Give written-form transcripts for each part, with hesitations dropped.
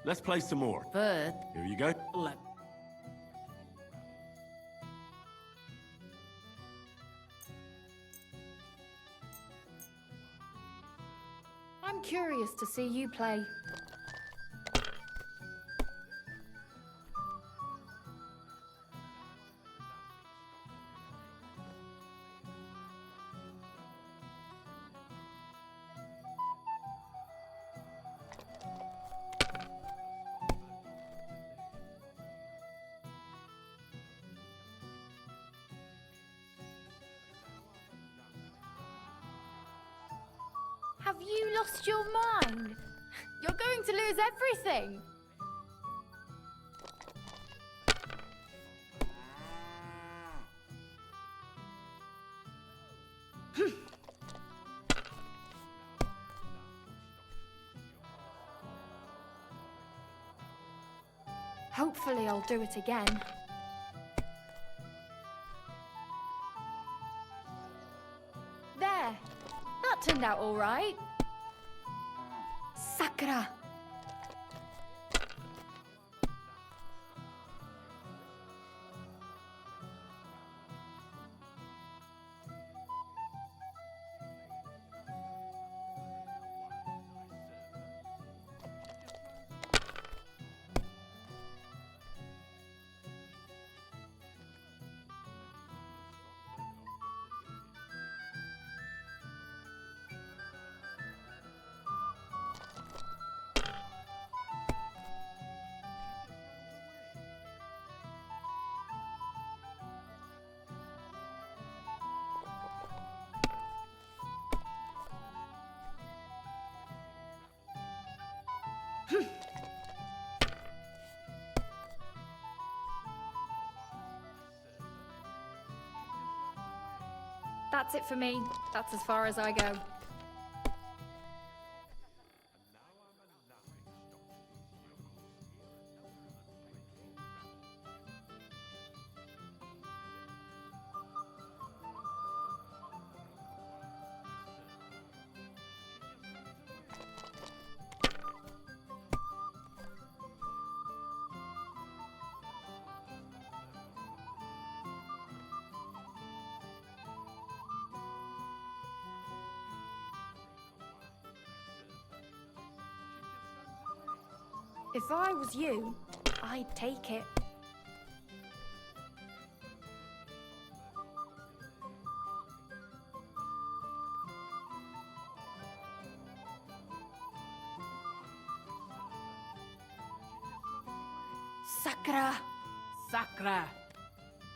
Let's play some more. But Here you go. look. I'm curious to see you play. Have you lost your mind? You're going to lose everything. Hopefully I'll do it again. There. That turned out all right. Sakura. That's it for me. That's as far as I go. If I was you, I'd take it. Sakura! Sakura,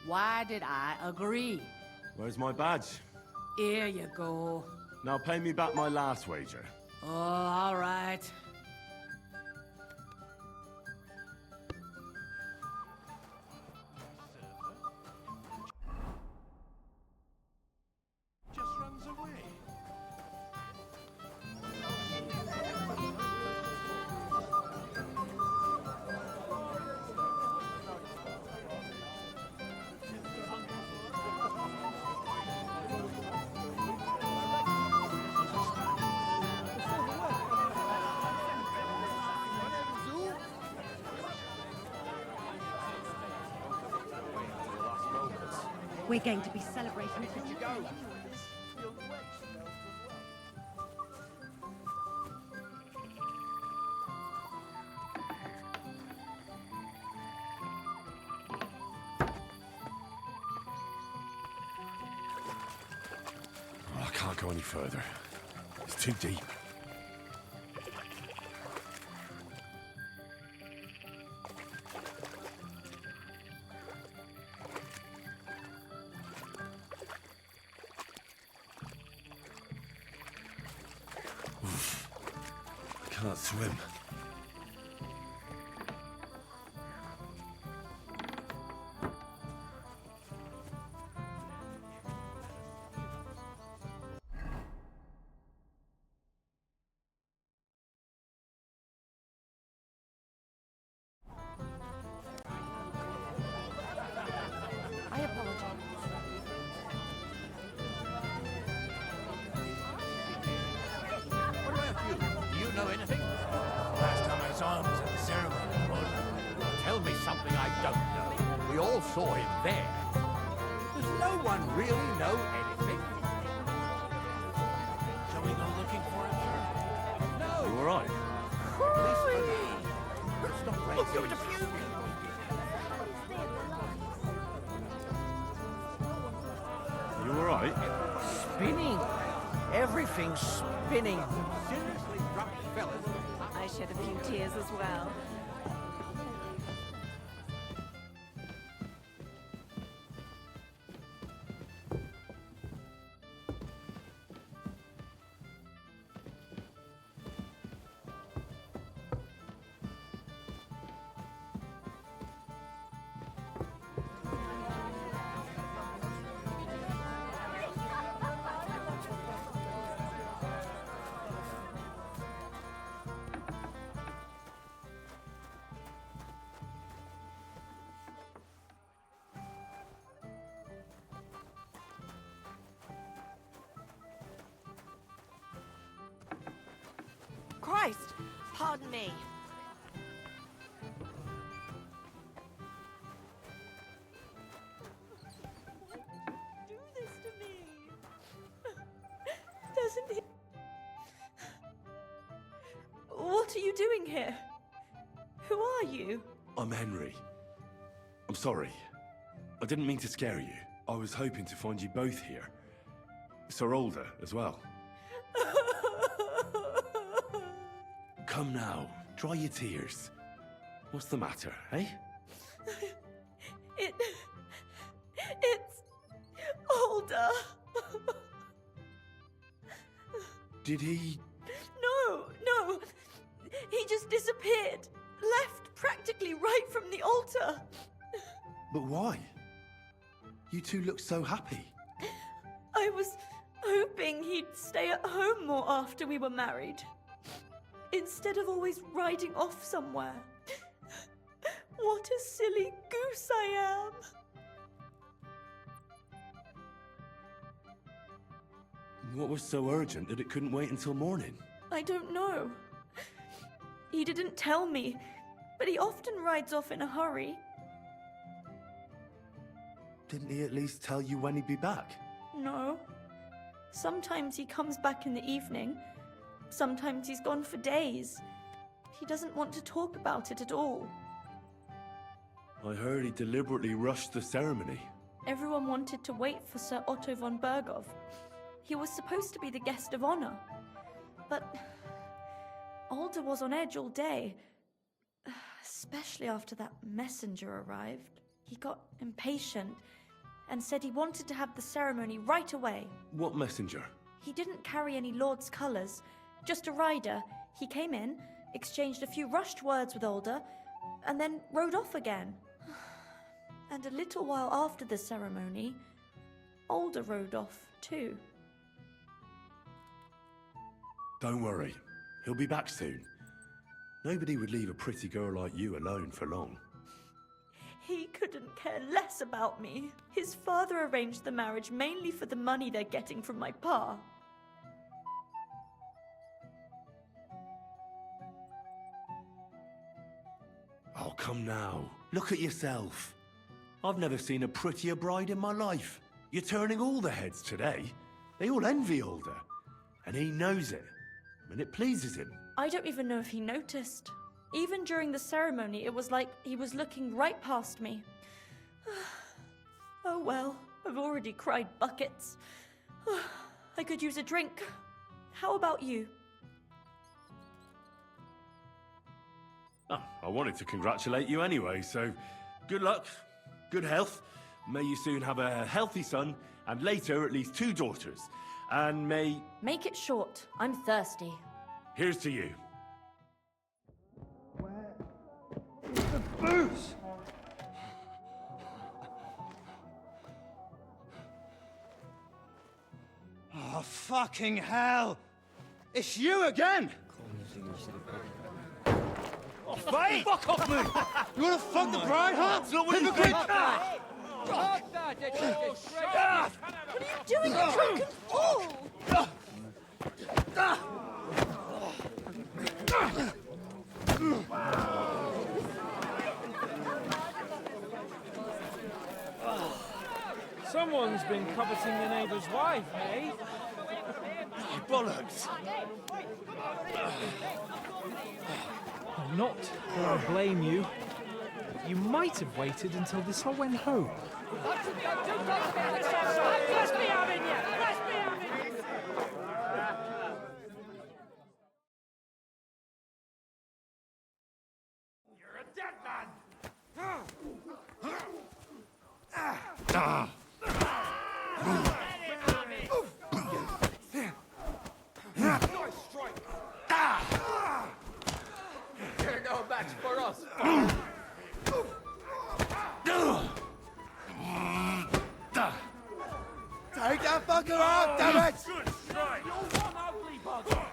why did I agree? Where's my badge? Here you go. Now pay me back my last wager. Oh, all right. Just runs away. We're going to be celebrating. Oh, I can't go any further. It's too deep. Oof. I can't swim. I apologize. What about you? Do you know anything? something I don't know. We all saw him there. Does no one really know anything? Shall we go looking for him, sir? No. You all right? At least for me. Let's not raise Give it a him. You all right? Spinning. Everything's spinning. Seriously drunk fellas. I shed a few tears as well. Christ! Pardon me. Do this to me. Doesn't he? What are you doing here? Who are you? I'm Henry. I'm sorry. I didn't mean to scare you. I was hoping to find you both here. Sir Older as well. Come now, dry your tears. What's the matter, eh? It's Older. Did he... No. He just disappeared. Left practically right from the altar. But why? You two look so happy. I was hoping he'd stay at home more after we were married. Instead of always riding off somewhere. What a silly goose I am. What was so urgent that it couldn't wait until morning? I don't know. He didn't tell me, but he often rides off in a hurry. Didn't he at least tell you when he'd be back? No. Sometimes he comes back in the evening. Sometimes he's gone for days. He doesn't want to talk about it at all. I heard he deliberately rushed the ceremony. Everyone wanted to wait for Sir Otto von Berghoff. He was supposed to be the guest of honor. But Alder was on edge all day. Especially after that messenger arrived. He got impatient and said he wanted to have the ceremony right away. What messenger? He didn't carry any Lord's colours, just a rider. He came in, exchanged a few rushed words with Alder, and then rode off again. And a little while after the ceremony, Alder rode off too. Don't worry. He'll be back soon. Nobody would leave a pretty girl like you alone for long. He couldn't care less about me. His father arranged the marriage mainly for the money they're getting from my pa. Oh, come now. Look at yourself. I've never seen a prettier bride in my life. You're turning all the heads today. They all envy Alder. And he knows it. And it pleases him. I don't even know if he noticed. Even during the ceremony, it was like he was looking right past me. Oh well, I've already cried buckets. I could use a drink. How about you? Oh, I wanted to congratulate you anyway, so good luck, good health. May you soon have a healthy son, and later at least 2 daughters. And may... Make it short. I'm thirsty. Here's to you. The booze! Oh, fucking hell! It's you again! Oh, Faye! Fuck off me! You wanna fuck the bride, huh? Hypocrite! What are you doing, you drunken fool? been coveting the neighbour's wife, eh? Bollocks! Not that I blame you. You might have waited until this all went home. You're a dead man! Nice strike! You're no match for us. Take that fucker out, damn it! Good strike! You're one ugly bugger!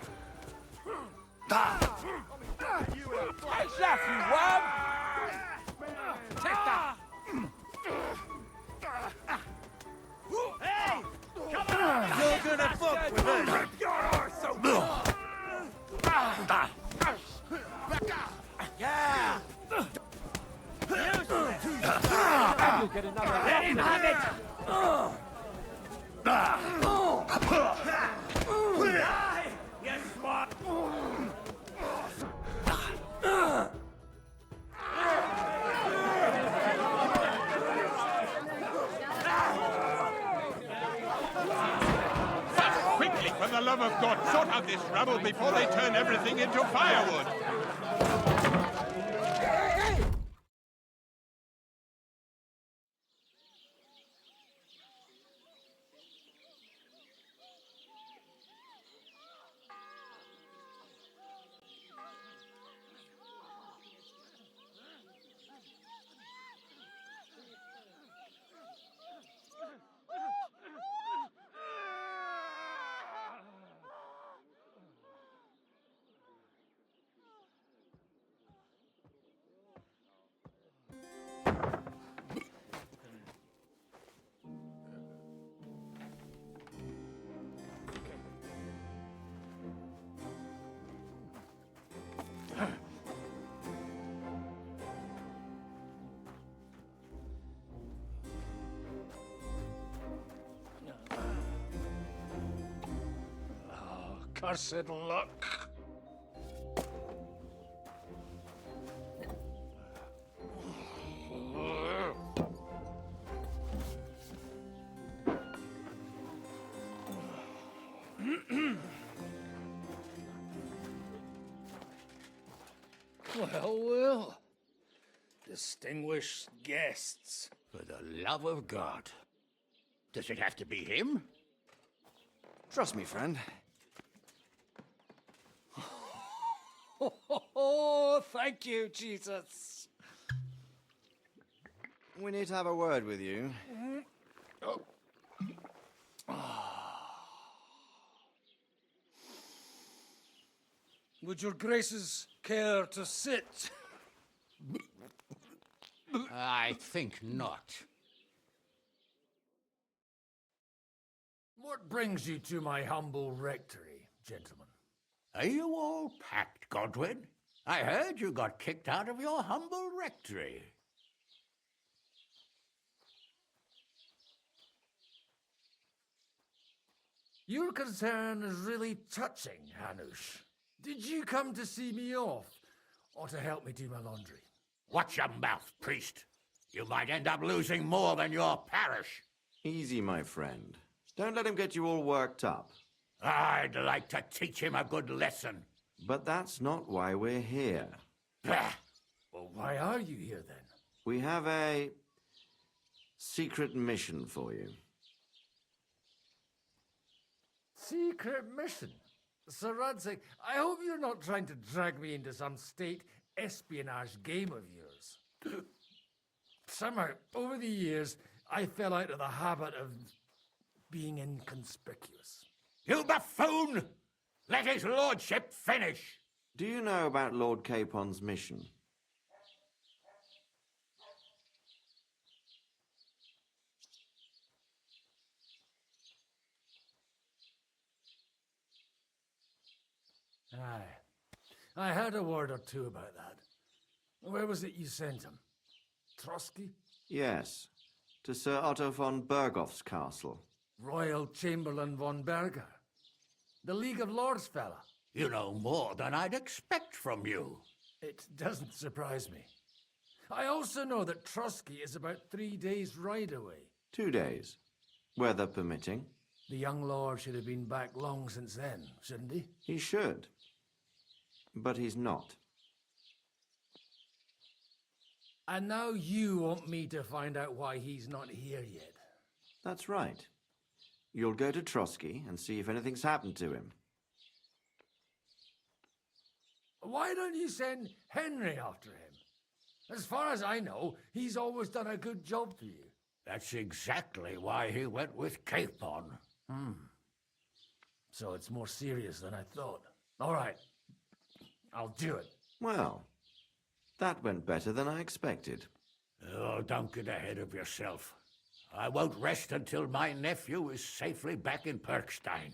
Take that, you worm! Take that! Hey! Come on! You're gonna fuck with me! Your arse so Yeah! You'll get another. Let him have it! You smart! Quickly, for the love of God, sort out this rabble before they turn everything into firewood! Cursed luck. Well. Distinguished guests. For the love of God. Does it have to be him? Trust me, friend. Oh, thank you, Jesus. We need to have a word with you. Would your graces care to sit? I think not. What brings you to my humble rectory, gentlemen? Are you all packed, Godwin? I heard you got kicked out of your humble rectory. Your concern is really touching, Hanush. Did you come to see me off, or to help me do my laundry? Watch your mouth, priest. You might end up losing more than your parish. Easy, my friend. Don't let him get you all worked up. I'd like to teach him a good lesson. But that's not why we're here. Bah! Well, why are you here, then? We have a secret mission for you. Secret mission? Sir Radzig, I hope you're not trying to drag me into some state espionage game of yours. Somehow, over the years, I fell out of the habit of being inconspicuous. You buffoon! Let his lordship finish! Do you know about Lord Capon's mission? Aye. I heard a word or two about that. Where was it you sent him? Trotsky? Yes. To Sir Otto von Bergoff's castle. Royal Chamberlain von Berger. The League of Lords fella. You know more than I'd expect from you. It doesn't surprise me. I also know that Trotsky is about 3 days' ride away. 2 days. Weather permitting. The young lord should have been back long since then, shouldn't he? He should. But he's not. And now you want me to find out why he's not here yet. That's right. You'll go to Trotsky and see if anything's happened to him. Why don't you send Henry after him? As far as I know, he's always done a good job for you. That's exactly why he went with Capon. So it's more serious than I thought. All right. I'll do it. Well, that went better than I expected. Oh, don't get ahead of yourself. I won't rest until my nephew is safely back in Perkstein.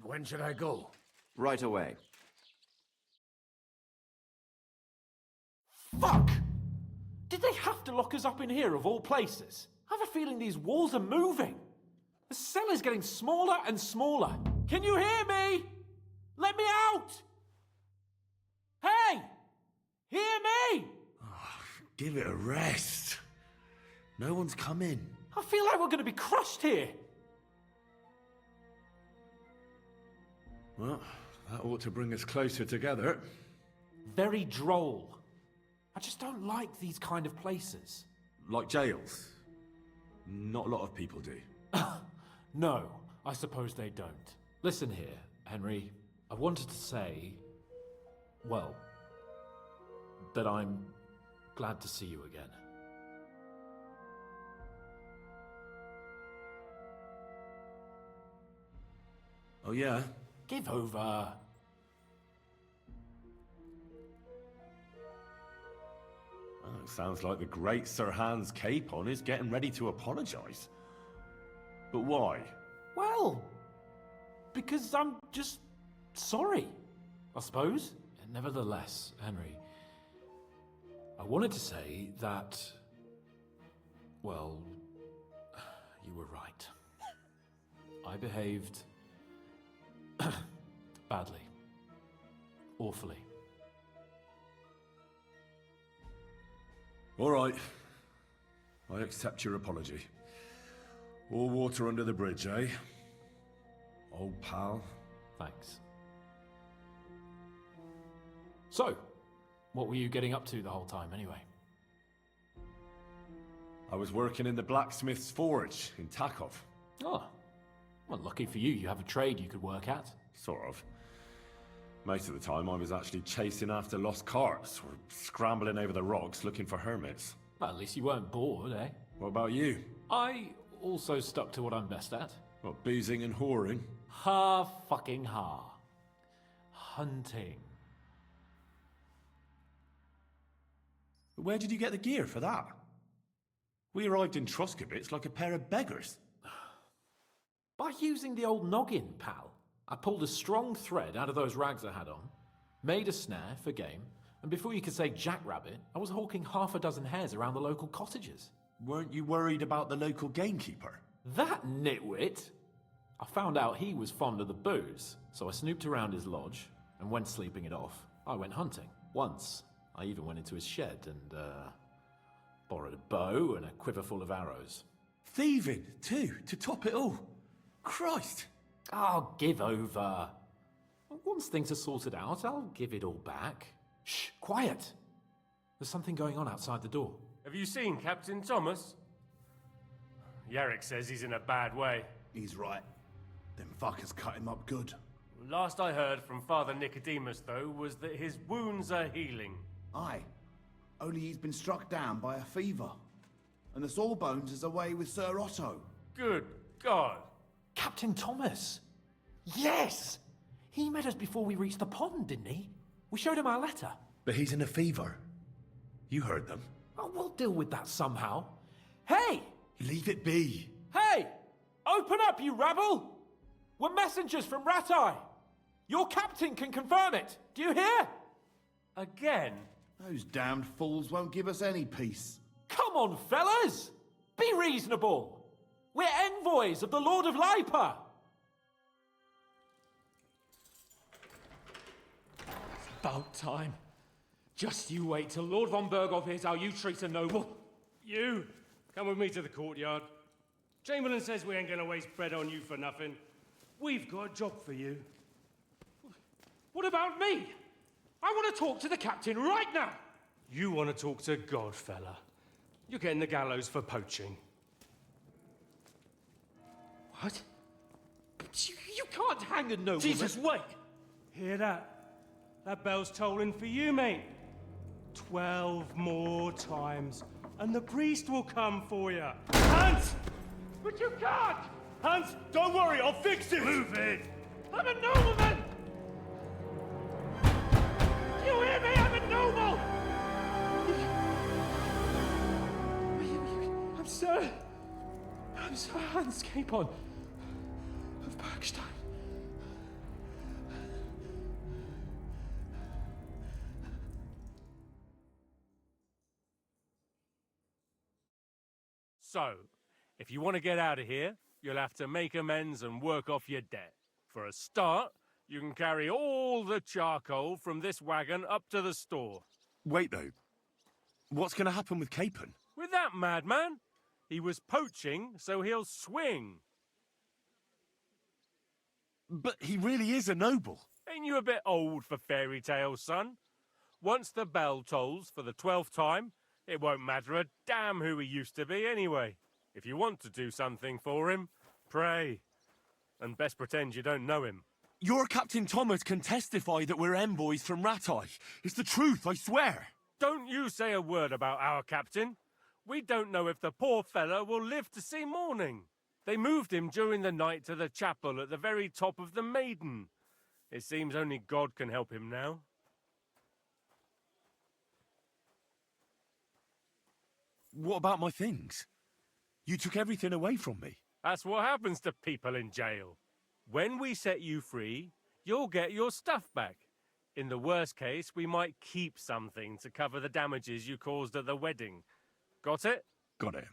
When should I go? Right away. Fuck! Did they have to lock us up in here of all places? I have a feeling these walls are moving. The cell is getting smaller and smaller. Can you hear me? Let me out! Hey! Hear me! Give it a rest. No one's come in. I feel like we're going to be crushed here. Well, that ought to bring us closer together. Very droll. I just don't like these kind of places. Like jails. Not a lot of people do. No, I suppose they don't. Listen here, Henry. I wanted to say, well, that I'm glad to see you again. Oh, yeah? Give over. Oh, it sounds like the great Sir Hans Capon is getting ready to apologise. But why? Well, because I'm just sorry, I suppose. And nevertheless, Henry, I wanted to say that, well, you were right. I behaved badly. Awfully. All right. I accept your apology. All water under the bridge, eh? Old pal. Thanks. So, what were you getting up to the whole time, anyway? I was working in the blacksmith's forge in Takov. Oh, well, lucky for you, you have a trade you could work at. Sort of. Most of the time I was actually chasing after lost carts or scrambling over the rocks looking for hermits. Well, at least you weren't bored, eh? What about you? I also stuck to what I'm best at. What, boozing and whoring? Fucking hunting. Where did you get the gear for that? We arrived in Troskowitz like a pair of beggars. By using the old noggin, pal. I pulled a strong thread out of those rags I had on, made a snare for game, and before you could say jackrabbit, I was hawking 6 hares around the local cottages. Weren't you worried about the local gamekeeper? That nitwit! I found out he was fond of the booze, so I snooped around his lodge, and when sleeping it off, I went hunting. Once, I even went into his shed and, borrowed a bow and a quiver full of arrows. Thieving, too, to top it all. Christ! Oh, give over. Once things are sorted out, I'll give it all back. Shh, quiet! There's something going on outside the door. Have you seen Captain Thomas? Yarrick says he's in a bad way. He's right. Them fuckers cut him up good. Last I heard from Father Nicodemus, though, was that his wounds are healing. Aye. Only he's been struck down by a fever. And the Sawbones is away with Sir Otto. Good God! Captain Thomas! Yes! He met us before we reached the pond, didn't he? We showed him our letter. But he's in a fever. You heard them. Oh, we'll deal with that somehow. Hey! Leave it be. Hey! Open up, you rabble! We're messengers from Ratai. Your captain can confirm it. Do you hear? Again? Those damned fools won't give us any peace. Come on, fellas! Be reasonable! We're envoys of the Lord of Lipa! About time. Just you wait till Lord von Berghoff hears how you treat a noble. You, come with me to the courtyard. Chamberlain says we ain't gonna waste bread on you for nothing. We've got a job for you. What about me? I want to talk to the captain right now. You want to talk to God, fella. You're getting the gallows for poaching. What? But you can't hang a nobleman. Jesus, wait! Hear that? That bell's tolling for you, mate. 12 more times, and the priest will come for you. Hans! But you can't! Hans, don't worry, I'll fix it! Move it! I'm a nobleman! You hear me? I'm a noble! I'm Sir Hans Capon of Bergstein. So, if you want to get out of here, you'll have to make amends and work off your debt. For a start, you can carry all the charcoal from this wagon up to the store. Wait, though. What's going to happen with Capon? With that madman? He was poaching, so he'll swing. But he really is a noble. Ain't you a bit old for fairy tales, son? Once the bell tolls for the 12th time, it won't matter a damn who he used to be anyway. If you want to do something for him, pray. And best pretend you don't know him. Your Captain Thomas can testify that we're envoys from Ratai. It's the truth, I swear. Don't you say a word about our captain. We don't know if the poor fellow will live to see morning. They moved him during the night to the chapel at the very top of the Maiden. It seems only God can help him now. What about my things? You took everything away from me. That's what happens to people in jail. When we set you free, you'll get your stuff back. In the worst case, we might keep something to cover the damages you caused at the wedding. Got it? Got it.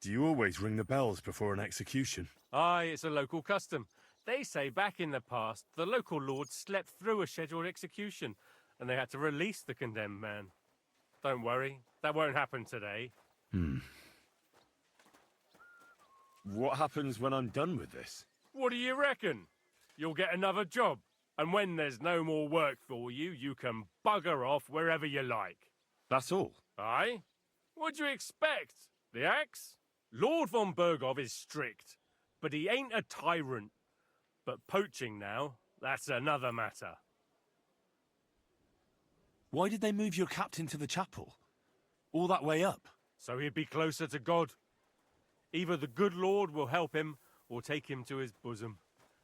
Do you always ring the bells before an execution? Aye, it's a local custom. They say back in the past, the local lord slept through a scheduled execution, and they had to release the condemned man. Don't worry, that won't happen today. What happens when I'm done with this? What do you reckon? You'll get another job, and when there's no more work for you, you can bugger off wherever you like. That's all? Aye? What do you expect? The axe? Lord von Berghoff is strict, but he ain't a tyrant. But poaching now, that's another matter. Why did they move your captain to the chapel? All that way up? So he'd be closer to God. Either the good Lord will help him, or take him to his bosom.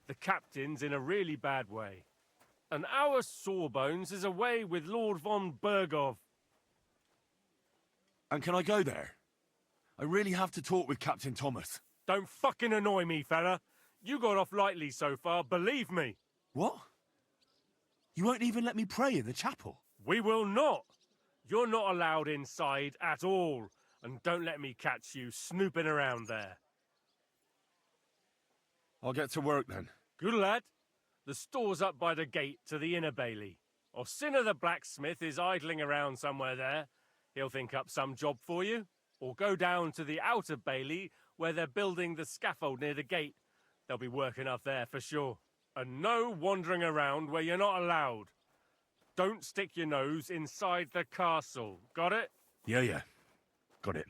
The captain's in a really bad way. And our Sawbones is away with Lord von Berghoff. And can I go there? I really have to talk with Captain Thomas. Don't fucking annoy me, fella. You got off lightly so far, believe me. What? You won't even let me pray in the chapel? We will not. You're not allowed inside at all. And don't let me catch you snooping around there. I'll get to work then. Good lad. The store's up by the gate to the inner bailey. Orsina the blacksmith is idling around somewhere there. He'll think up some job for you. Or go down to the outer bailey where they're building the scaffold near the gate. They'll be working up there for sure. And no wandering around where you're not allowed. Don't stick your nose inside the castle. Got it? Yeah. Got it.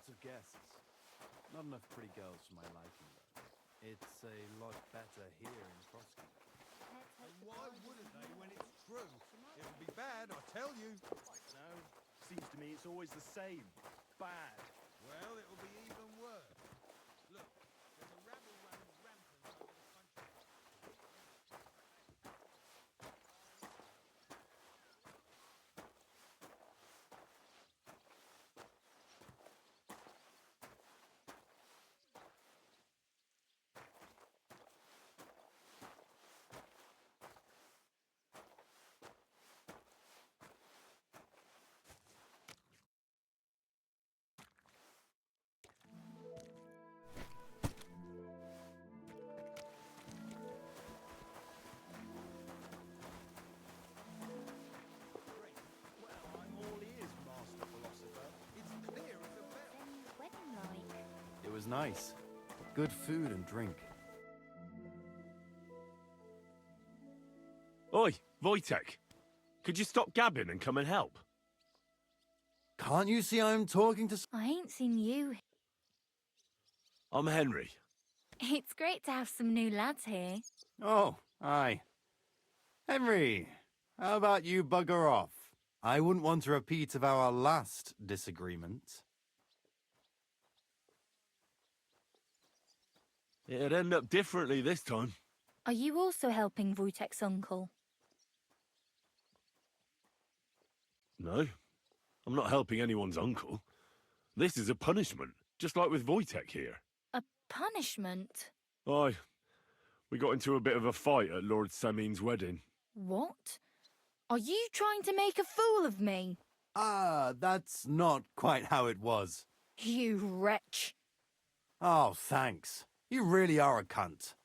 Lots of guests. Not enough pretty girls for my liking, though. It's a lot better here in Frosty. And why wouldn't they when it's true? It'll be bad, I tell you. No, seems to me it's always the same. Bad. Well, it'll be even worse. Look, there's a rabble running rampant over the country. Well, I'm all ears, Master Philosopher. It's clear as a bell. Wedding like. It was nice. Good food and drink. Oi, Wojtek. Could you stop gabbing and come and help? Can't you see I'm talking to... I ain't seen you. I'm Henry. It's great to have some new lads here. Oh, aye. Henry, how about you bugger off? I wouldn't want a repeat of our last disagreement. It'd end up differently this time. Are you also helping Wojtek's uncle? No, I'm not helping anyone's uncle. This is a punishment, just like with Wojtek here. A punishment? Aye, we got into a bit of a fight at Lord Samin's wedding. What? Are you trying to make a fool of me? Ah, that's not quite how it was. You wretch. Oh, thanks. You really are a cunt.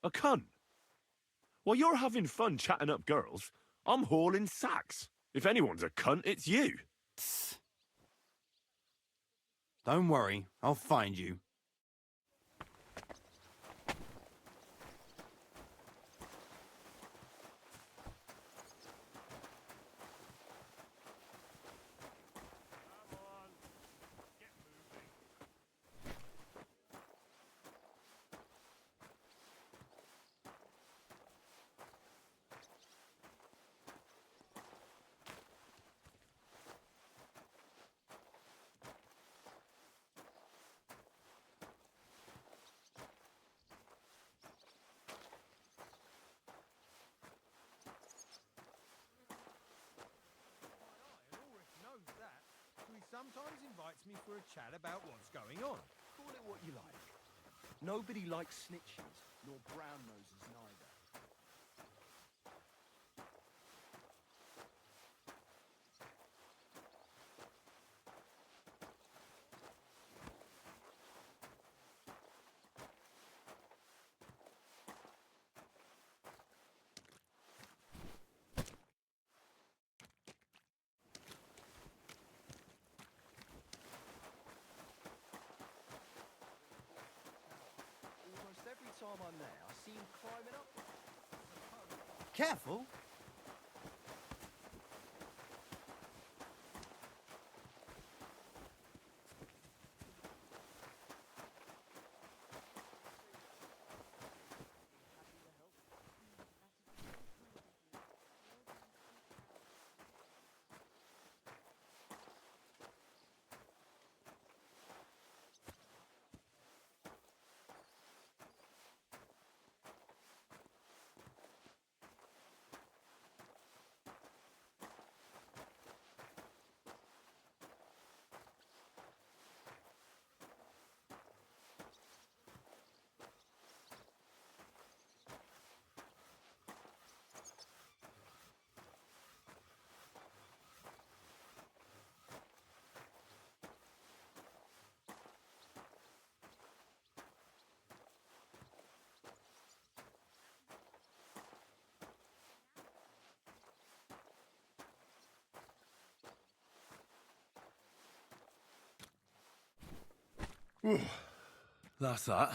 A cunt? While you're having fun chatting up girls, I'm hauling sacks. If anyone's a cunt, it's you. Tss. Don't worry, I'll find you. Sometimes invites me for a chat about what's going on. Call it what you like. Nobody likes snitches, nor brown noses neither. Every time I'm there, I see him climbing up. Careful. That's that.